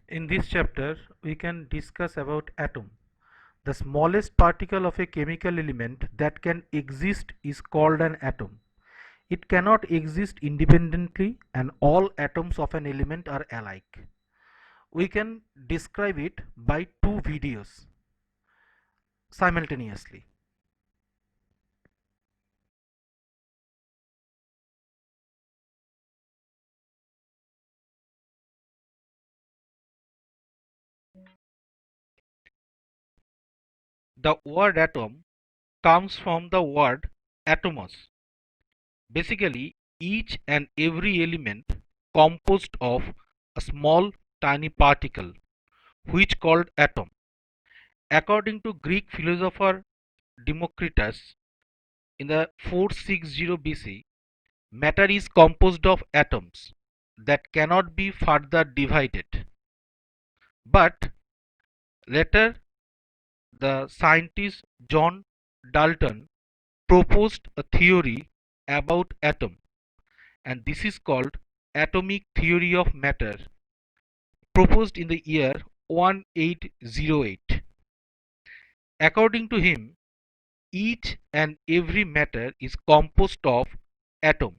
In this chapter, we can discuss about atom. The smallest particle of a chemical element that can exist is called an atom. It cannot exist independently and all atoms of an element are alike. We can describe it by two videos simultaneously. The word atom comes from the word atomos. Basically, each and every element composed of a small tiny particle which called atom. According to Greek philosopher Democritus in the 460 BC, matter is composed of atoms that cannot be further divided. But later the scientist John Dalton proposed a theory about atom, and this is called atomic theory of matter, proposed in the year 1808. According to him, each and every matter is composed of atom.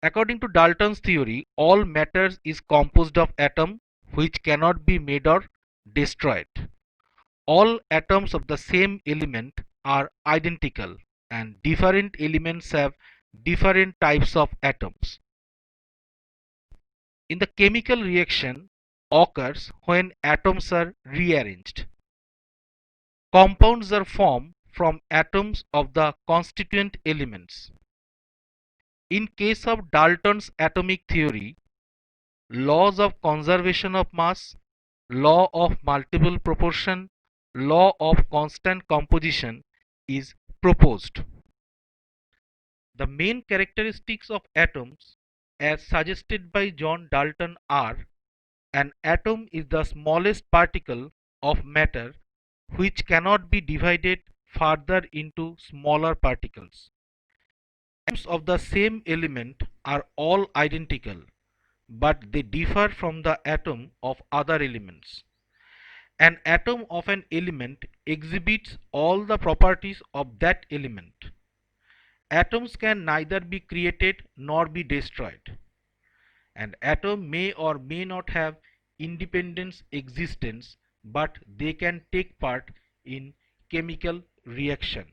According to Dalton's theory, all matter is composed of atom which cannot be made or destroyed. All atoms of the same element are identical and different elements have different types of atoms. In the chemical reaction occurs when atoms are rearranged. Compounds are formed from atoms of the constituent elements. In case of Dalton's atomic theory, laws of conservation of mass, law of multiple proportion, law of constant composition is proposed. The main characteristics of atoms as suggested by John Dalton are: an atom is the smallest particle of matter which cannot be divided further into smaller particles. Atoms of the same element are all identical, but they differ from the atom of other elements. An atom of an element exhibits all the properties of that element. Atoms can neither be created nor be destroyed. An atom may or may not have independent existence, but they can take part in chemical reaction.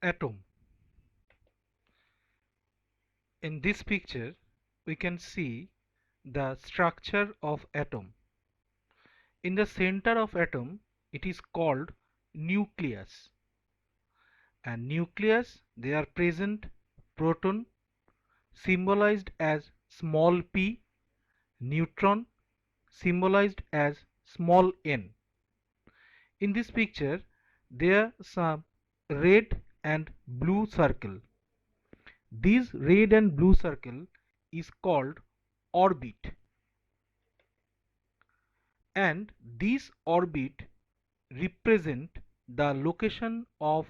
Atom. In this picture, we can see the structure of atom. In the center of atom, it is called nucleus. And nucleus, they are present proton symbolized as small p, neutron symbolized as small n. In this picture, there are some red and blue circle. This red and blue circle is called orbit, and this orbit represent the location of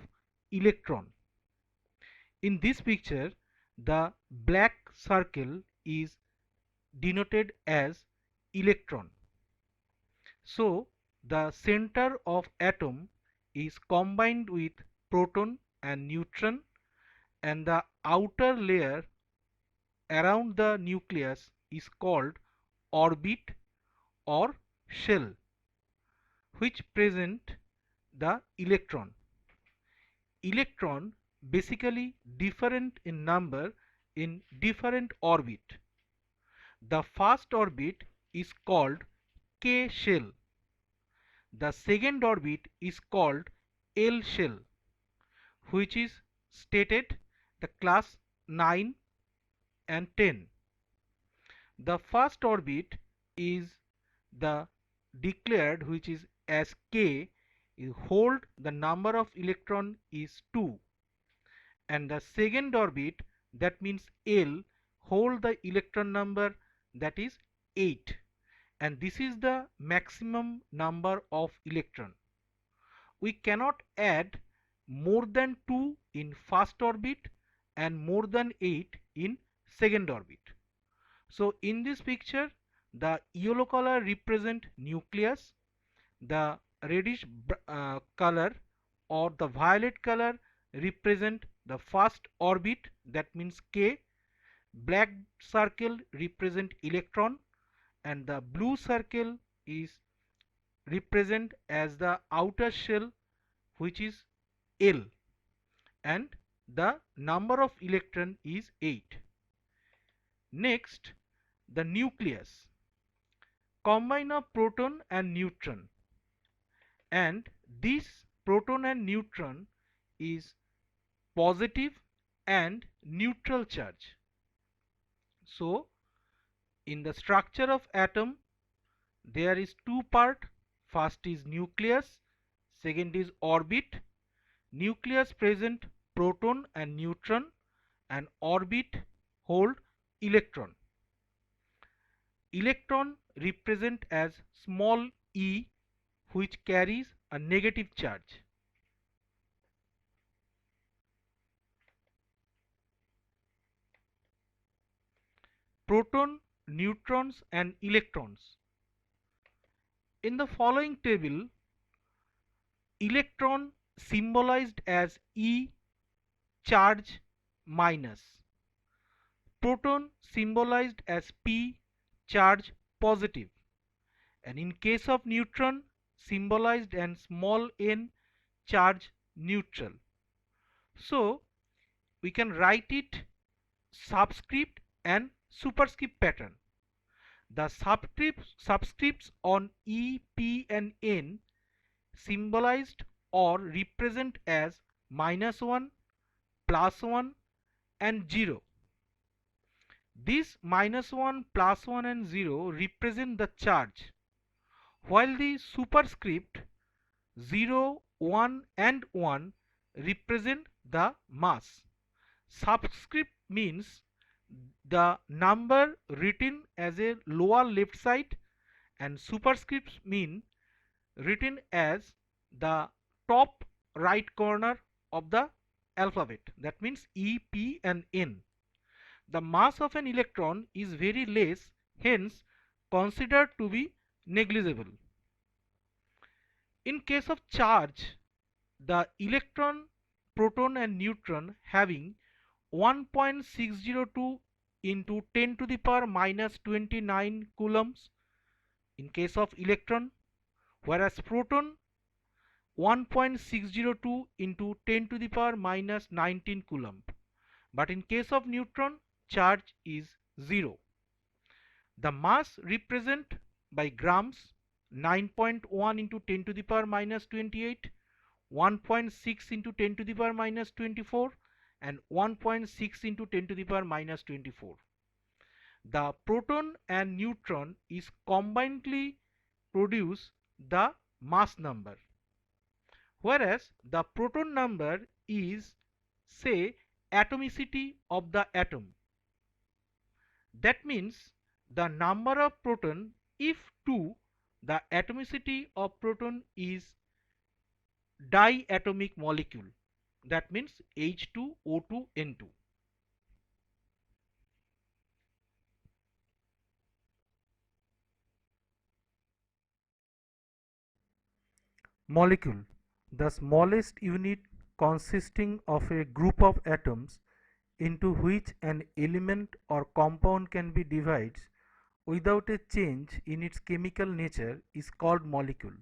electron. In this picture, the black circle is denoted as electron. So the center of atom is combined with proton and neutron, and the outer layer around the nucleus is called orbit or shell, which present the electron. Electron basically different in number in different orbit. The first orbit is called K shell. The second orbit is called L shell, which is stated the class 9 and 10. The first orbit is the declared, which is as K, is hold the number of electron is 2, and the second orbit, that means L, hold the electron number, that is 8, and this is the maximum number of electron. We cannot add more than 2 in first orbit and more than 8 in second orbit. So in this picture, the yellow color represent nucleus, the reddish color or the violet color represent the first orbit, that means K, black circle represent electron, and the blue circle is represent as the outer shell, which is L, and the number of electron is 8. Next, the nucleus combine of proton and neutron, and this proton and neutron is positive and neutral charge. So in the structure of atom there is two part. First is nucleus, second is orbit. Nucleus present proton and neutron, and orbit hold electron. Electron represent as small e, which carries a negative charge. Proton, neutrons and electrons. In the following table, electron symbolized as E charge minus, proton symbolized as P charge positive, and in case of neutron symbolized as small n charge neutral. So we can write it subscript and superscript pattern. The subscripts on E, P and N symbolized or represent as -1, +1 and 0. This -1, +1 and 0 represent the charge, while the superscript 0, 1 and 1 represent the mass. Subscript means the number written as a lower left side, and superscripts mean written as the top right corner of the alphabet, that means E, P and N. The mass of an electron is very less, hence considered to be negligible. In case of charge, the electron, proton and neutron having 1.602 into 10 to the power minus 29 coulombs in case of electron, whereas proton 1.602 into 10 to the power minus 19 coulomb. But in case of neutron, charge is 0. The mass represent by grams: 9.1 into 10 to the power minus 28, 1.6 into 10 to the power minus 24 and 1.6 into 10 to the power minus 24. The proton and neutron is combinedly produce the mass number, whereas the proton number is, say, atomicity of the atom. That means the number of proton, if 2, the atomicity of proton is diatomic molecule, that means H2O2N2. Molecule, the smallest unit consisting of a group of atoms into which an element or compound can be divided without a change in its chemical nature, is called molecule.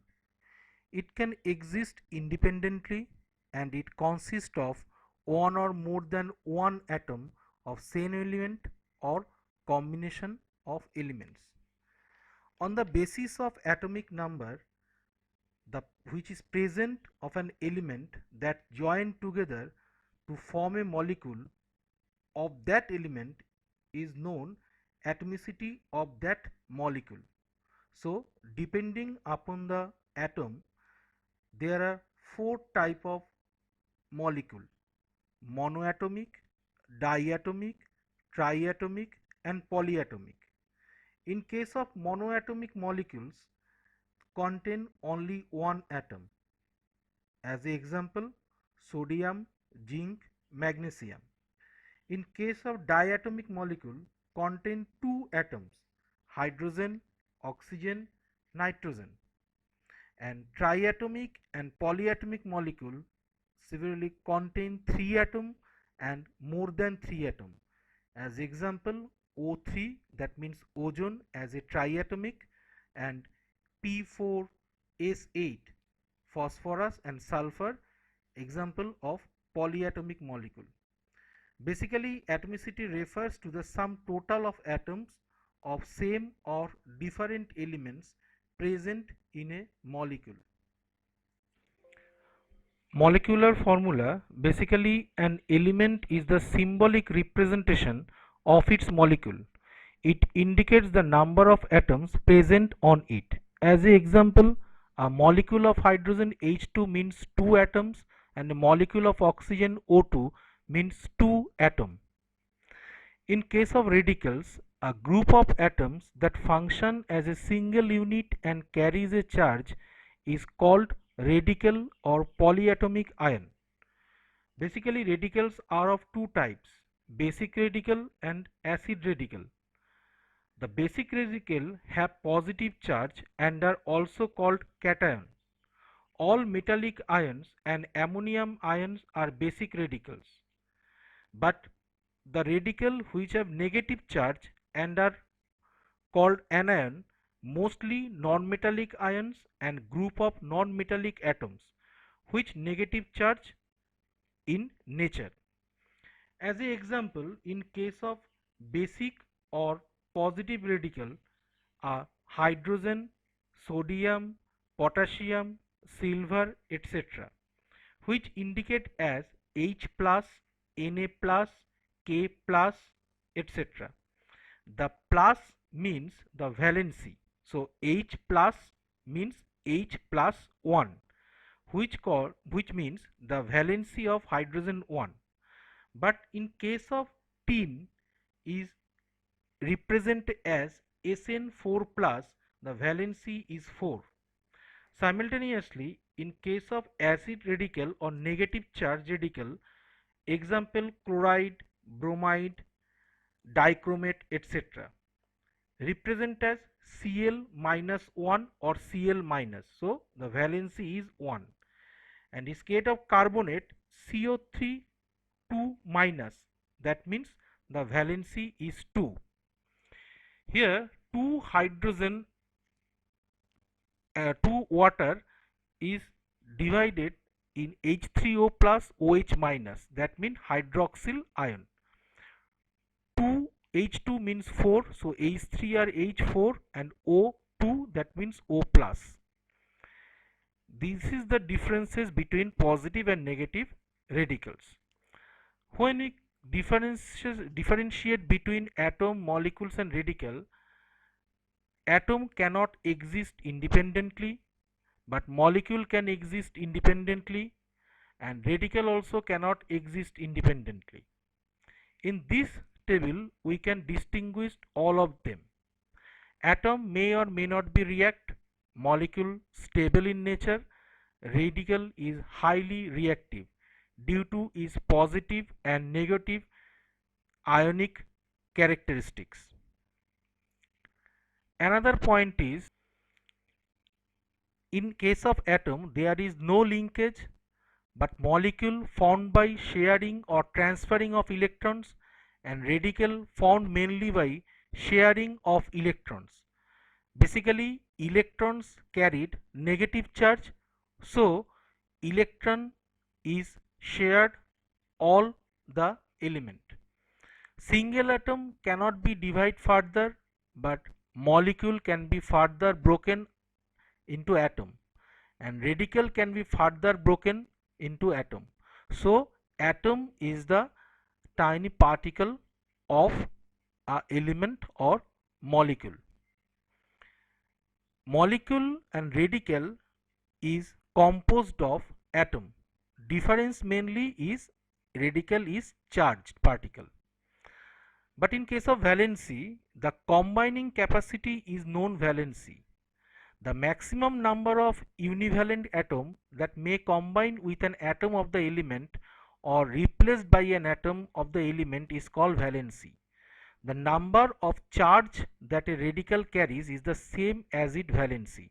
It can exist independently, and it consists of one or more than one atom of same element or combination of elements. On the basis of atomic number, the which is present of an element that join together to form a molecule of that element is known atomicity of that molecule. So depending upon the atom, there are four type of molecule: monoatomic, diatomic, triatomic and polyatomic. In case of monoatomic molecules contain only one atom. As an example, sodium, zinc, magnesium. In case of diatomic molecule contain two atoms, hydrogen, oxygen, nitrogen. And triatomic and polyatomic molecule severally contain 3 atom and more than 3 atom. As example, O3, that means ozone, as a triatomic, and P4S8, phosphorus and sulfur, example of polyatomic molecule. Basically, atomicity refers to the sum total of atoms of same or different elements present in a molecule. Molecular formula: basically an element is the symbolic representation of its molecule. It indicates the number of atoms present on it. As an example, a molecule of hydrogen H2 means 2 atoms and a molecule of oxygen O2 means 2 atoms. In case of radicals, a group of atoms that function as a single unit and carries a charge is called radical or polyatomic ion. Basically, radicals are of two types, basic radical and acid radical. The basic radical have positive charge and are also called cation. All metallic ions and ammonium ions are basic radicals. But the radical which have negative charge and are called anion, mostly non-metallic ions and group of non-metallic atoms which negative charge in nature. As an example, in case of basic or positive radical are hydrogen, sodium, potassium, silver, etc., which indicate as H plus, Na plus, K plus, etc. The plus means the valency. So H plus means H plus 1, which means the valency of hydrogen 1. But in case of tin is represented as Sn4 plus, the valency is 4. Simultaneously, in case of acid radical or negative charge radical, example chloride, bromide, dichromate, etc., represent as Cl minus 1 or Cl minus. So the valency is 1. And in case of carbonate, CO3 2 minus, that means the valency is 2. Here 2 hydrogen 2 water is divided in H3O plus OH minus, that means hydroxyl ion. 2 H2 means 4, so H3 are H4 and O2, that means O plus. This is the differences between positive and negative radicals. When we differentiate between atom, molecules and radical, atom cannot exist independently, but molecule can exist independently, and radical also cannot exist independently. In this table, we can distinguish all of them. Atom may or may not be react, molecule stable in nature, radical is highly reactive due to its positive and negative ionic characteristics. Another point is, in case of atom there is no linkage, but molecule formed by sharing or transferring of electrons, and radical formed mainly by sharing of electrons. Basically, electrons carried negative charge, so electron is shared all the element. Single atom cannot be divided further, but molecule can be further broken into atom, and radical can be further broken into atom. So atom is the tiny particle of a element or molecule. Molecule and radical is composed of atom. Difference mainly is radical is charged particle. But in case of valency, the combining capacity is known valency. The maximum number of univalent atoms that may combine with an atom of the element or replaced by an atom of the element is called valency. The number of charge that a radical carries is the same as its valency.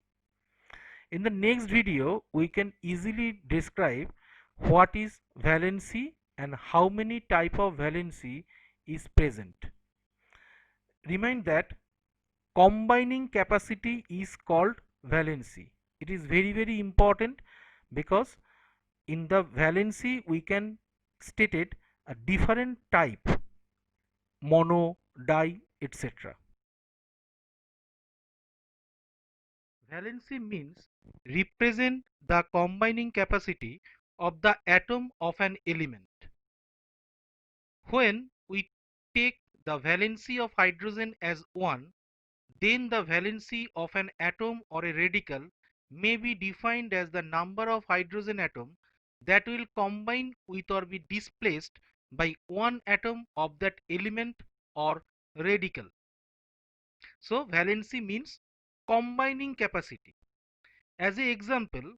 In the next video, we can easily describe what is valency and how many type of valency is present. Remind that combining capacity is called valency. It is very important because in the valency we can state it a different type, mono, di, etc. Valency means represent the combining capacity of the atom of an element. When we take the valency of hydrogen as 1, then the valency of an atom or a radical may be defined as the number of hydrogen atom that will combine with or be displaced by one atom of that element or radical. So valency means combining capacity. As an example,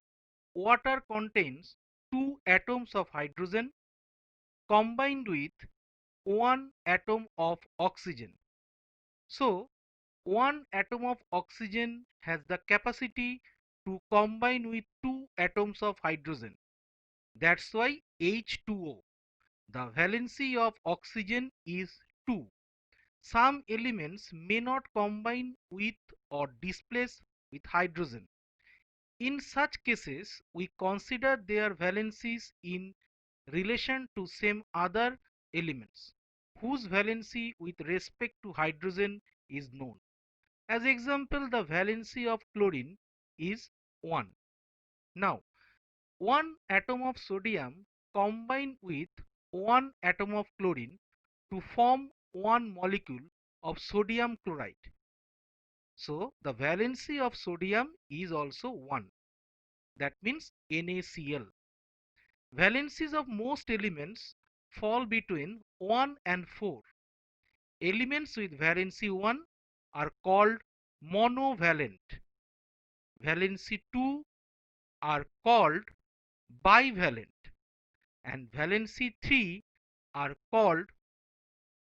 water contains two atoms of hydrogen combined with one atom of oxygen. So one atom of oxygen has the capacity to combine with two atoms of hydrogen. That's why H2O. The valency of oxygen is 2. Some elements may not combine with or displace with hydrogen. In such cases, we consider their valencies in relation to some other elements, whose valency with respect to hydrogen is known. As example, the valency of chlorine is 1. Now, one atom of sodium combine with one atom of chlorine to form one molecule of sodium chloride. So, the valency of sodium is also 1. That means NaCl. Valencies of most elements fall between 1 and 4. Elements with valency 1 are called monovalent. Valency 2 are called bivalent and valency 3 are called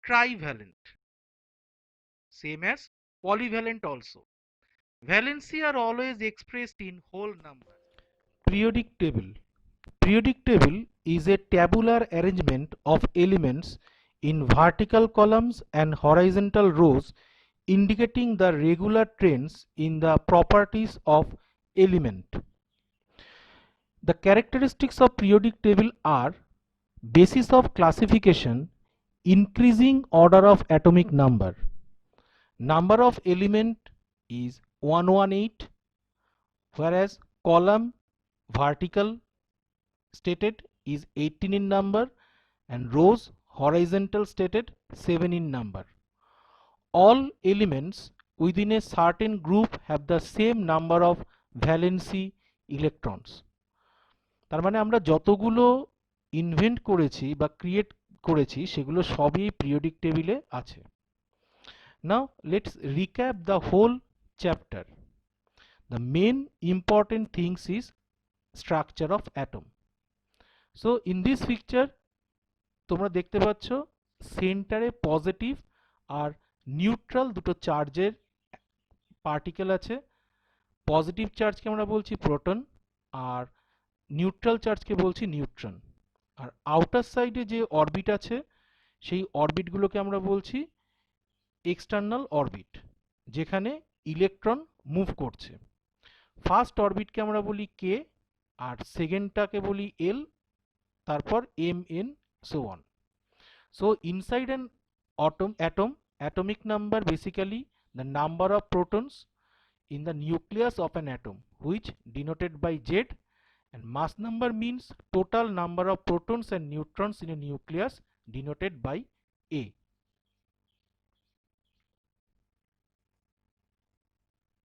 trivalent, same as polyvalent also. Valency are always expressed in whole number. Periodic table. Periodic table is a tabular arrangement of elements in vertical columns and horizontal rows indicating the regular trends in the properties of element. The characteristics of periodic table are basis of classification, increasing order of atomic number. Number of element is 118, whereas column vertical stated is 18 in number and rows horizontal stated 7 in number. All elements within a certain group have the same number of valency electrons. তার মানে আমরা যতগুলো invent করেছি বা create করেছি সেগুলো সবই periodic টেবিলে আছে। Now let's recap the whole chapter. The main important things is structure of atom. So in this picture তোমরা দেখতে পাচ্ছ সেন্টারে পজিটিভ আর নিউট্রাল দুটো চার্জের পার্টিকেল আছে। পজিটিভ চার্জকে আমরা বলছি প্রোটন আর নিউট্রাল চার্জকে বলছি নিউট্রন। আর আউটার সাইডে যে অরবিট আছে সেই অরবিটগুলোকে আমরা বলছি এক্সটার্নাল অরবিট, যেখানে ইলেকট্রন মুভ করছে। ফার্স্ট অরবিটকে আমরা বলি কে আর সেকেন্ডটাকে বলি এল, তারপর M N so on. So inside an atom, atomic number basically the number of protons in the nucleus of an atom, which denoted by Z, and mass number means total number of protons and neutrons in a nucleus denoted by A.